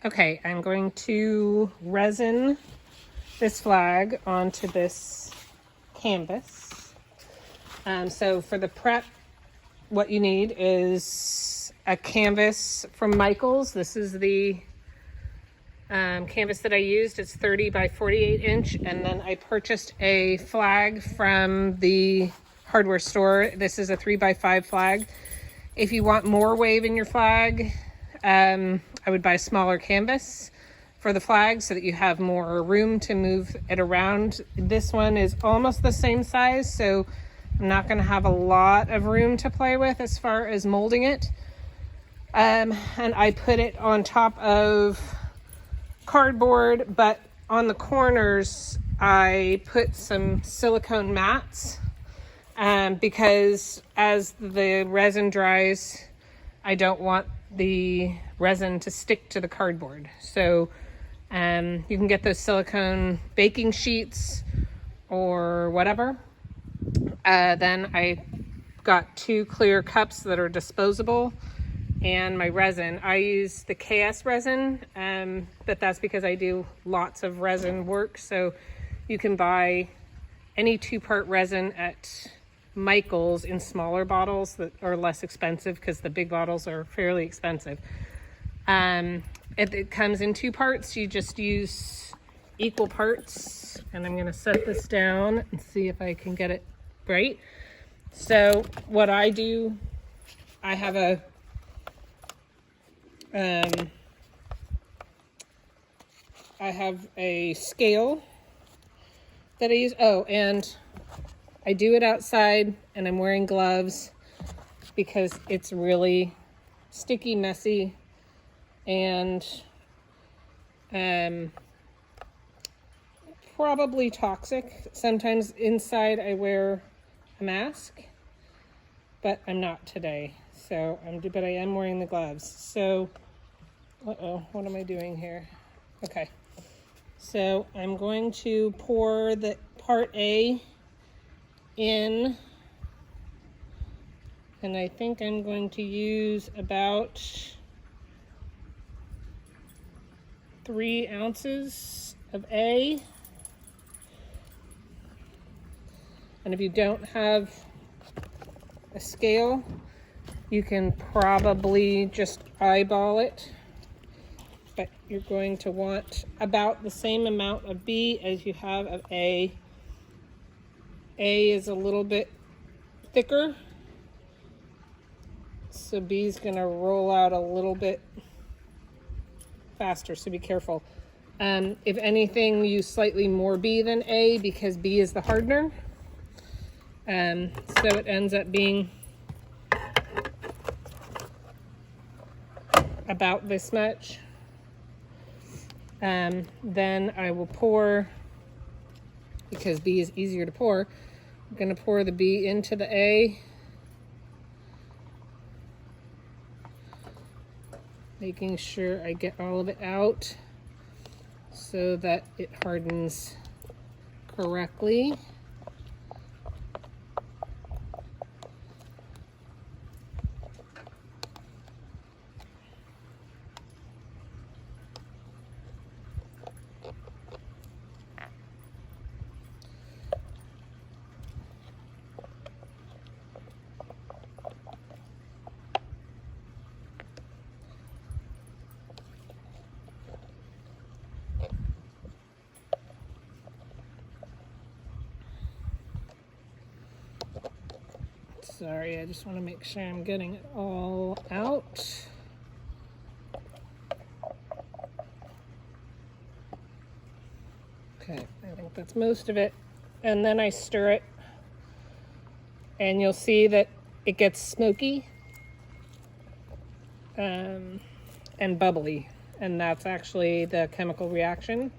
Okay, I'm going to resin this flag onto this canvas. So for the prep, what you need is a canvas from Michaels. This is the canvas that I used. It's 30 by 48 inch. And then I purchased a flag from the hardware store. This is a 3x5 flag. If you want more wave in your flag, I would buy a smaller canvas for the flag so that you have more room to move it around. This one is almost the same size, so I'm not going to have a lot of room to play with as far as molding it. And I put it on top of cardboard, but on the corners I put some silicone mats because as the resin dries, I don't want the resin to stick to the cardboard. So you can get those silicone baking sheets or whatever. Then I got 2 clear cups that are disposable, and my resin. I use the KS resin, but that's because I do lots of resin work. So you can buy any 2-part resin at Michaels in smaller bottles that are less expensive because the big bottles are fairly expensive. It comes in 2 parts. You just use equal parts, and I'm going to set this down and see if I can get it right. So what I do, I have a scale that I use. Oh, and I do it outside, and I'm wearing gloves because it's really sticky, messy, and probably toxic. Sometimes inside I wear a mask, but I'm not today. So but I am wearing the gloves. So, what am I doing here? Okay. So I'm going to pour the part A in, and I think I'm going to use about 3 ounces of A. And if you don't have a scale, you can probably just eyeball it, but you're going to want about the same amount of B as you have of A. A is a little bit thicker, so B is going to roll out a little bit faster, so be careful. If anything, use slightly more B than A because B is the hardener. So it ends up being about this much. Then I will pour, because B is easier to pour, I'm going to pour the B into the A, making sure I get all of it out so that it hardens correctly. Sorry, I just want to make sure I'm getting it all out. Okay, I think that's most of it. And then I stir it, and you'll see that it gets smoky and bubbly, and that's actually the chemical reaction.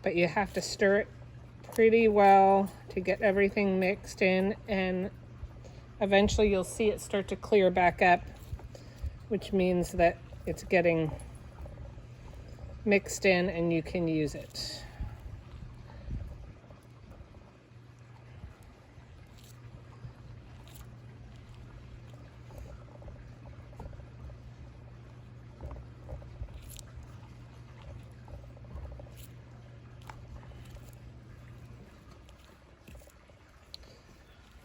But you have to stir it pretty well to get everything mixed in, and eventually you'll see it start to clear back up, which means that it's getting mixed in and you can use it.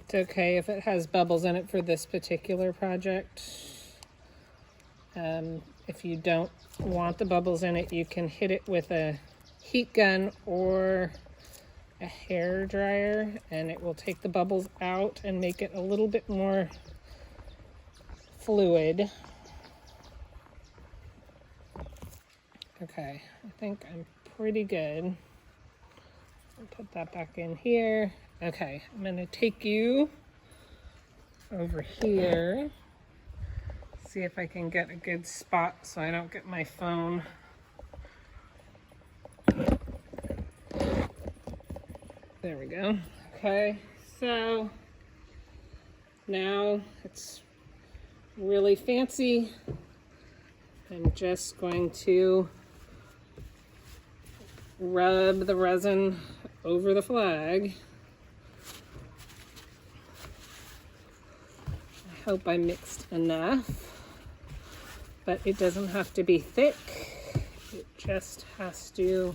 It's okay if it has bubbles in it for this particular project. If you don't want the bubbles in it, you can hit it with a heat gun or a hair dryer, and it will take the bubbles out and make it a little bit more fluid. Okay, I think I'm pretty good. I'll put that back in here. Okay, I'm gonna take you over here. See if I can get a good spot so I don't get my phone. There we go. Okay, so now it's really fancy. I'm just going to rub the resin over the flag. I hope I mixed enough, but it doesn't have to be thick. It just has to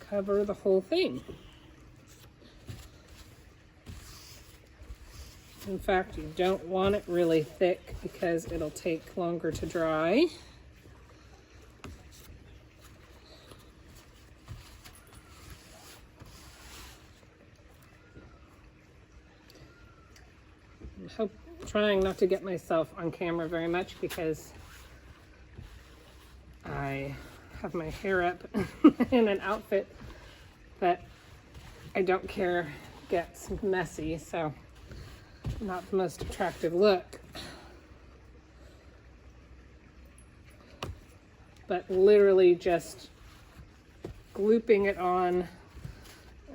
cover the whole thing. In fact, you don't want it really thick because it'll take longer to dry. I'm trying not to get myself on camera very much because I have my hair up in an outfit that I don't care gets messy, so not the most attractive look. But literally just glooping it on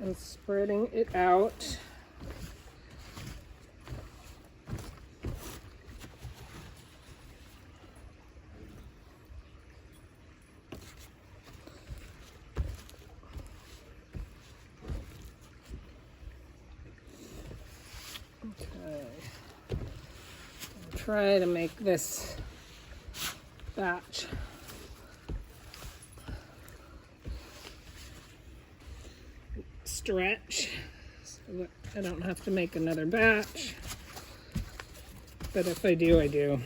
and spreading it out. Try to make this batch stretch so that I don't have to make another batch, but if I do, I do.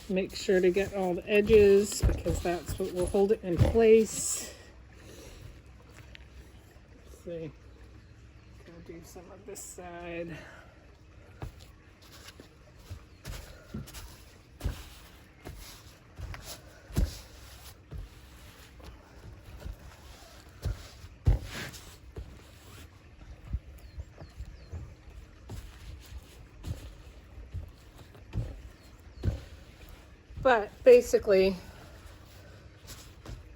Make sure to get all the edges because that's what will hold it in place. Let's see. Do some of this side. But basically,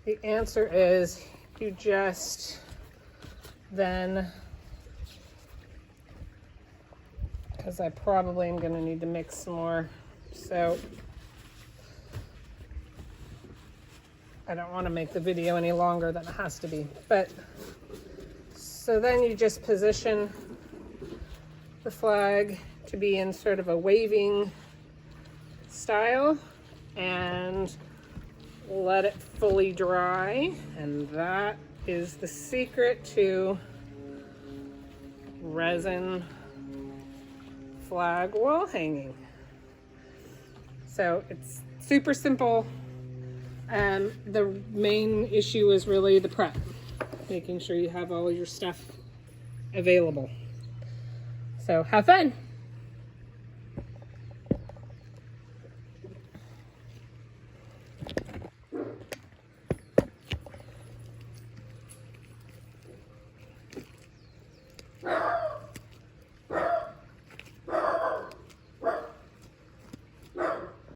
the answer is you just then, because I probably am going to need to mix some more, so I don't want to make the video any longer than it has to be. But so then you just position the flag to be in sort of a waving style and let it fully dry, and that is the secret to resin flag wall hanging. So it's super simple. The main issue is really the prep, making sure you have all your stuff available. So have fun.